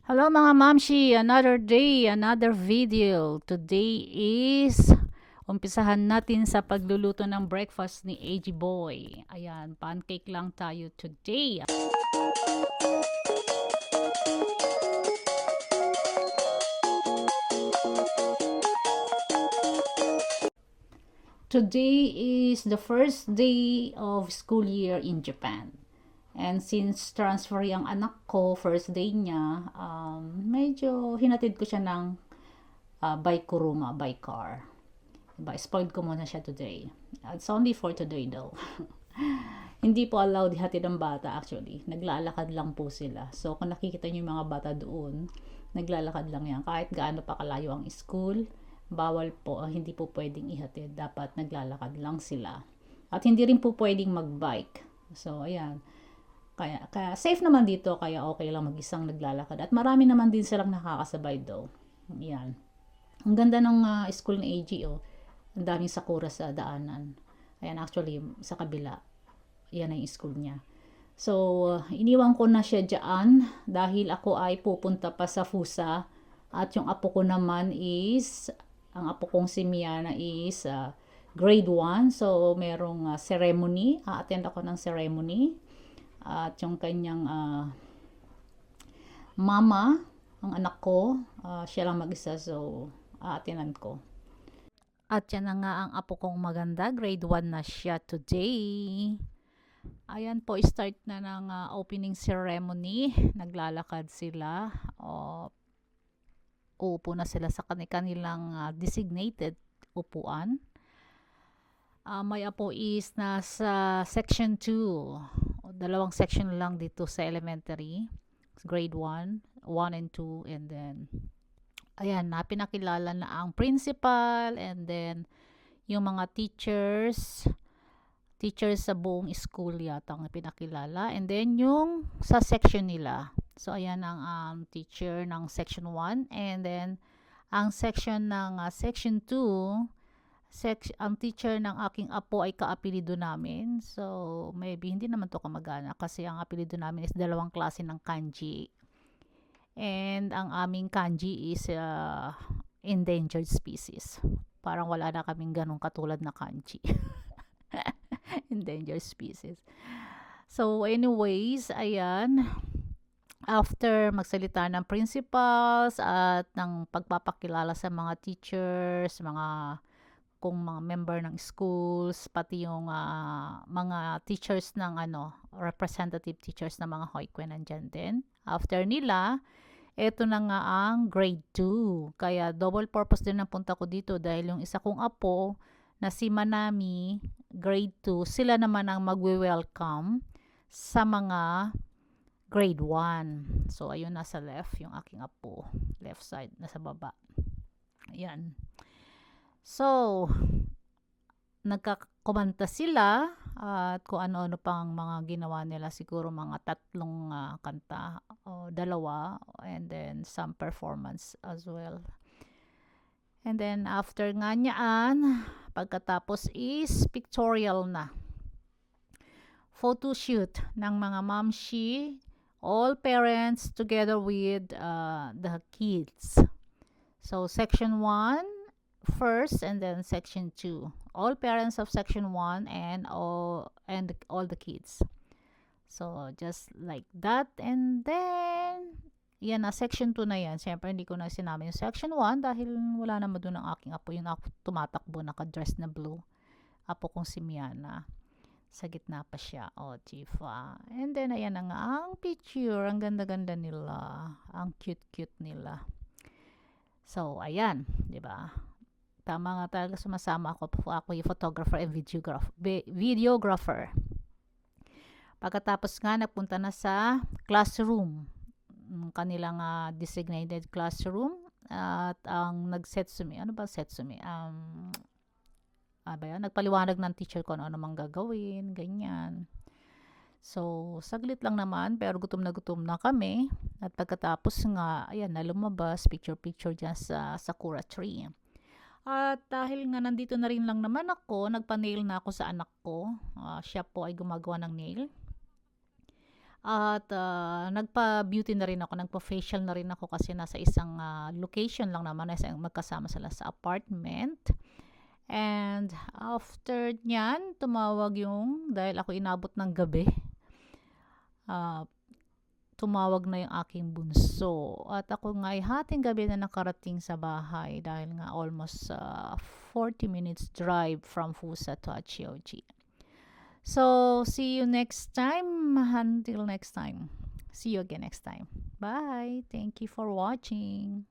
Hello mga mamshi, another day, another video. Today is umpisahan natin sa pagluluto ng breakfast ni AG Boy. Ayan, pancake lang tayo today. Today is the first day of school year in Japan. And since transfer yung anak ko, first day niya, medyo hinatid ko siya ng by Kuruma, by car. Diba, spoiled ko muna siya today. It's only for today though. Hindi po allowed hatid ng bata actually. Naglalakad lang po sila. So kung nakikita niyo yung mga bata doon, naglalakad lang yan. Kahit gaano pa kalayo ang school, bawal po, hindi po pwedeng ihatid. Dapat naglalakad lang sila. At hindi rin po pwedeng magbike. So ayan. Kaya safe naman dito, kaya okay lang mag-isang naglalakad. At marami naman din silang nakakasabay daw. Ayan. Ang ganda ng school ng AGO. Ang daming sakura sa daanan. Ayan, actually, sa kabila. Yan ang school niya. So, iniwan ko na siya dyan dahil ako ay pupunta pa sa Fusa. At yung apo ko naman is, ang apo kong si Miana is grade 1. So, merong ceremony. A-attend ako ng ceremony. At yung kanyang mama, ang anak ko, siya lang mag-isa. So, a-attendan ko. At yan na nga ang apo kong maganda. Grade 1 na siya today. Ayan po, start na ng opening ceremony. Naglalakad sila. Uupo na sila sa kanilang designated upuan. May apo is nasa section 2. Dalawang section lang dito sa elementary. Grade 1, 1 and 2. And then, ayan, pinakilala na ang principal and then yung mga teachers sa buong school yata ang pinakilala, and then yung sa section nila. So ayan ang teacher ng section 1, and then ang section ng section 2, ang teacher ng aking apo ay kaapelido namin. So maybe hindi naman to kamag-anak kasi ang apelido namin is dalawang klase ng kanji. And ang aming kanji is endangered species. Parang wala na kaming ganong katulad na kanji. Endangered species. So anyways, ayan. After magsalita ng principals at ng pagpapakilala sa mga teachers, kung mga member ng schools, pati yung mga teachers ng representative teachers ng mga hoikwen nandyan din. After nila, eto na nga ang grade 2. Kaya double purpose din ang punta ko dito dahil yung isa kong apo na si Manami, grade 2, sila naman ang magwe-welcome sa mga grade 1. So, ayun nasa left, yung aking apo. Left side, nasa baba. Ayan. So, nagkakumanta sila at kung ano-ano pang mga ginawa nila, siguro mga 3 kanta o 2, and then some performance as well. And then after nga niyaan, pagkatapos is pictorial na. Photo shoot ng mga mamshi, all parents together with the kids. So section 1 first and then section 2. All parents of section 1 and all the kids. So just like that, and then yan na, section 2 na yan. Siyempre hindi ko na sinabi yung section 1 dahil wala naman doon ang aking apo. Yung ako tumatakbo, naka-dress na blue. Apo kong si Miana. Sa gitna pa siya. Chifa. And then ayan na nga ang picture. Ang ganda-ganda nila. Ang cute-cute nila. So ayan, 'di ba? Tama nga talaga, sumasama ako yung photographer and videographer. Pagkatapos nga, nagpunta na sa classroom. Kanilang designated classroom. At ang nagsetsumi, ano ba setsumi? Nagpaliwanag ng teacher ko ano mang gagawin, ganyan. So, saglit lang naman, pero gutom na kami. At pagkatapos nga, ayan, na lumabas, picture-picture dyan sa sakura tree. At dahil nga nandito na rin lang naman ako, nagpa-nail na ako sa anak ko. Siya po ay gumagawa ng nail. At nagpa-beauty na rin ako, nagpa-facial na rin ako kasi nasa isang location lang naman, nasa magkasama sila sa apartment. And after nyan, tumawag dahil ako inabot ng gabi, ah, tumawag na yung aking bunso. At ako nga ay hating gabi na nakarating sa bahay dahil nga almost 40 minutes drive from Fusa to Achioji. So, see you next time. Until next time. See you again next time. Bye. Thank you for watching.